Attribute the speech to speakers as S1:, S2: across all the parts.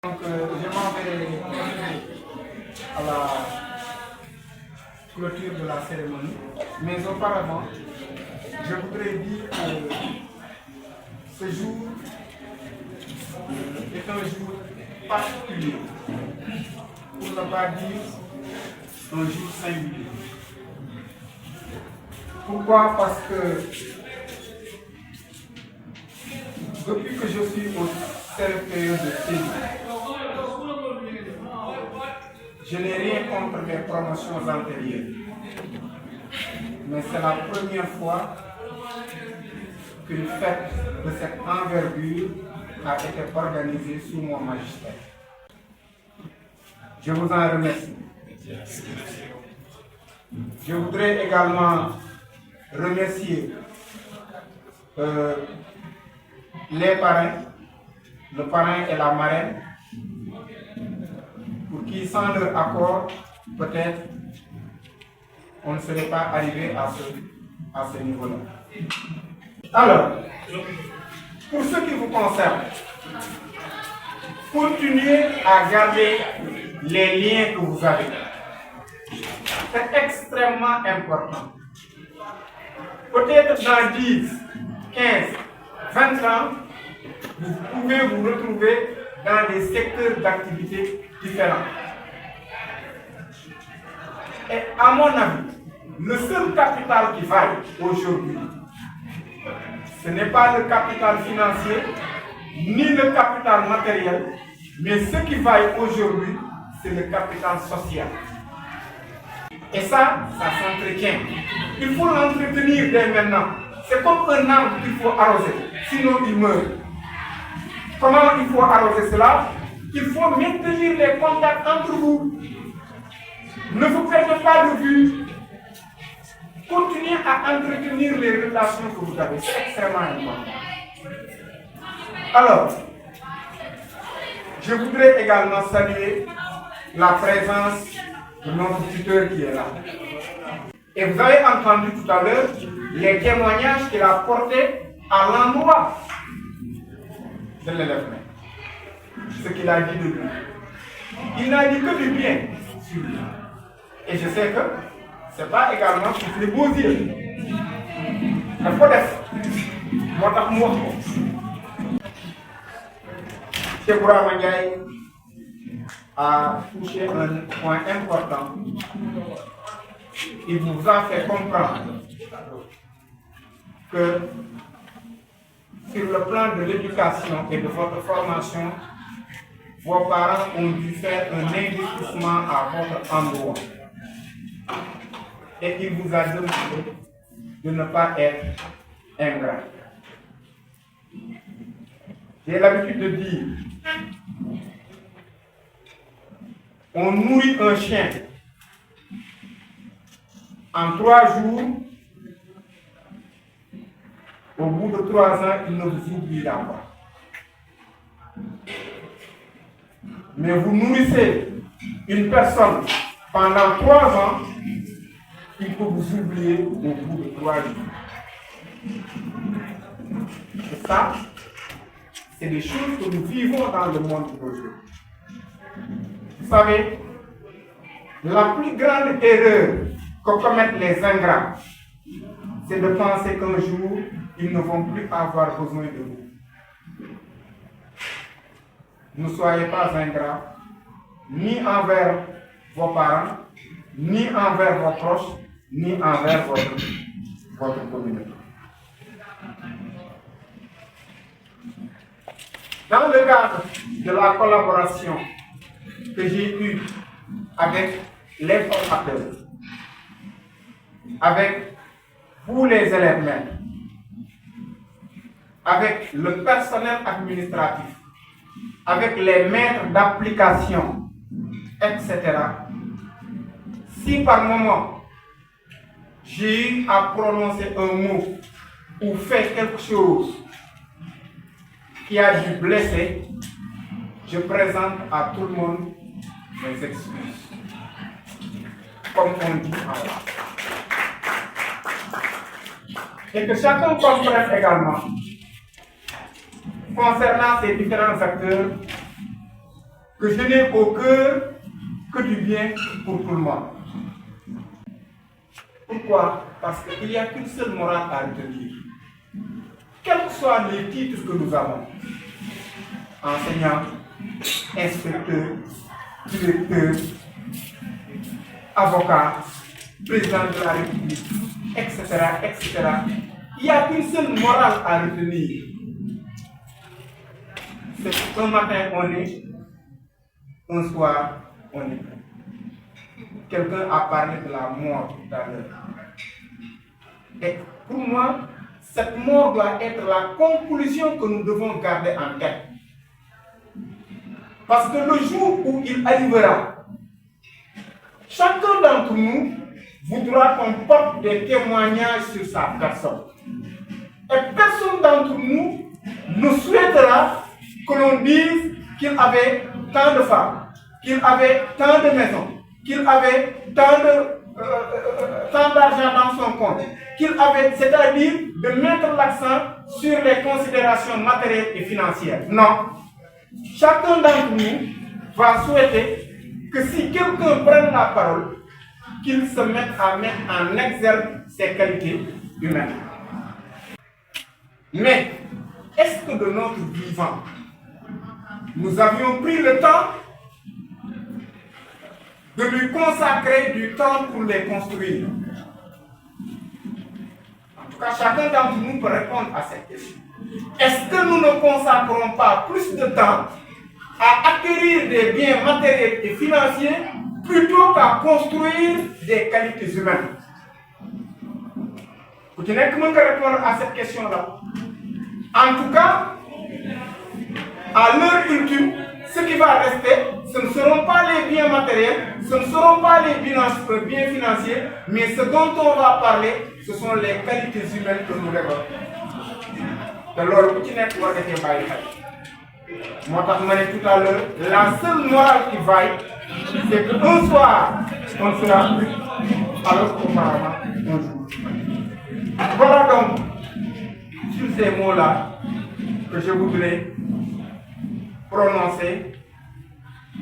S1: Donc, je m'en vais à la clôture de la cérémonie, mais auparavant, je voudrais dire que ce jour est un jour particulier, pour ne pas dire un jour singulier. Pourquoi? Parce que depuis que je suis au CRPE de Séville, je n'ai rien contre les promotions antérieures. Mais c'est la première fois qu'une fête de cette envergure a été organisée sous mon magistère. Je vous en remercie. Je voudrais également remercier les parrains, le parrain et la marraine, pour qui sans leur accord, peut-être, on ne serait pas arrivé à ce niveau-là. Alors, pour ce qui vous concerne, continuez à garder les liens que vous avez. C'est extrêmement important. Peut-être dans 10, 15, 20 ans, vous pouvez vous retrouver dans des secteurs d'activité différents. Et à mon avis, le seul capital qui vaille aujourd'hui, ce n'est pas le capital financier, ni le capital matériel, mais ce qui vaille aujourd'hui, c'est le capital social. Et ça s'entretient. Il faut l'entretenir dès maintenant. C'est comme un arbre qu'il faut arroser, sinon il meurt. Comment il faut arroser cela? Il faut maintenir les contacts entre vous. Ne vous perdez pas de vue. Continuez à entretenir les relations que vous avez. C'est extrêmement important. Alors, je voudrais également saluer la présence de notre tuteur qui est là. Et vous avez entendu tout à l'heure les témoignages qu'il a portés à l'endroit de l'élève. Ce qu'il a dit de lui. Il n'a dit que du bien sur lui. Et je sais que ce n'est pas également pour les beaux yeux. Il faut def. Moo tax mu wax ko. Cheikh Bourama Ndiaye a touché un point important. Il vous a fait comprendre que sur le plan de l'éducation et de votre formation, vos parents ont dû faire un investissement à votre endroit. Et il vous a demandé de ne pas être ingrat. J'ai l'habitude de dire, on nourrit un chien. En 3 jours, au bout de 3 ans, il ne vous oubliera pas. Mais vous nourrissez une personne pendant 3 ans, il peut vous oublier au bout de 3 jours. Et ça, c'est des choses que nous vivons dans le monde d'aujourd'hui. Vous savez, la plus grande erreur que commettent les ingrats, c'est de penser qu'un jour, ils ne vont plus avoir besoin de vous. Ne soyez pas ingrats, ni envers vos parents, ni envers vos proches, ni envers votre communauté. Dans le cadre de la collaboration que j'ai eue avec les formateurs, avec vous les élèves maîtres, avec le personnel administratif, avec les maîtres d'application, etc. Si par moment j'ai eu à prononcer un mot ou faire quelque chose qui a dû blesser, je présente à tout le monde mes excuses. Comme on dit en là. Et que chacun comprenne également, concernant ces différents acteurs, que je n'ai au cœur que du bien pour tout le monde. Pourquoi? Parce qu'il n'y a qu'une seule morale à retenir. Quels que soient les titres que nous avons, enseignant, inspecteur, directeur, avocat, président de la République, etc., etc., il n'y a qu'une seule morale à retenir. C'est un matin on est, un soir on est. Quelqu'un a parlé de la mort tout à l'heure. Et pour moi, cette mort doit être la conclusion que nous devons garder en tête. Parce que le jour où il arrivera, chacun d'entre nous voudra qu'on porte des témoignages sur sa personne. Et personne d'entre nous ne souhaitera que l'on dise qu'il avait tant de femmes, qu'il avait tant de maisons, qu'il avait tant d'argent dans son compte, qu'il avait, c'est-à-dire de mettre l'accent sur les considérations matérielles et financières. Non. Chacun d'entre nous va souhaiter que si quelqu'un prenne la parole, qu'il se mette à mettre en exergue ses qualités humaines. Mais, est-ce que de notre vivant, nous avions pris le temps de lui consacrer du temps pour les construire? En tout cas, chacun d'entre nous peut répondre à cette question. Est-ce que nous ne consacrons pas plus de temps à acquérir des biens matériels et financiers plutôt qu'à construire des qualités humaines? Vous tenez que répondre à cette question-là. En tout cas, à l'heure ultime, ce qui va rester, ce ne seront pas les biens matériels, ce ne seront pas les biens financiers, mais ce dont on va parler, ce sont les qualités humaines que nous développons. Alors, vous tenez que moi, je vous tout à l'heure, la seule morale qui vaille, c'est qu'un soir, on sera plus, alors qu'auparavant, un jour. Voilà donc, sur ces mots-là, que je voudrais prononcer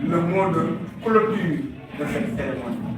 S1: le mot de clôture de cette cérémonie.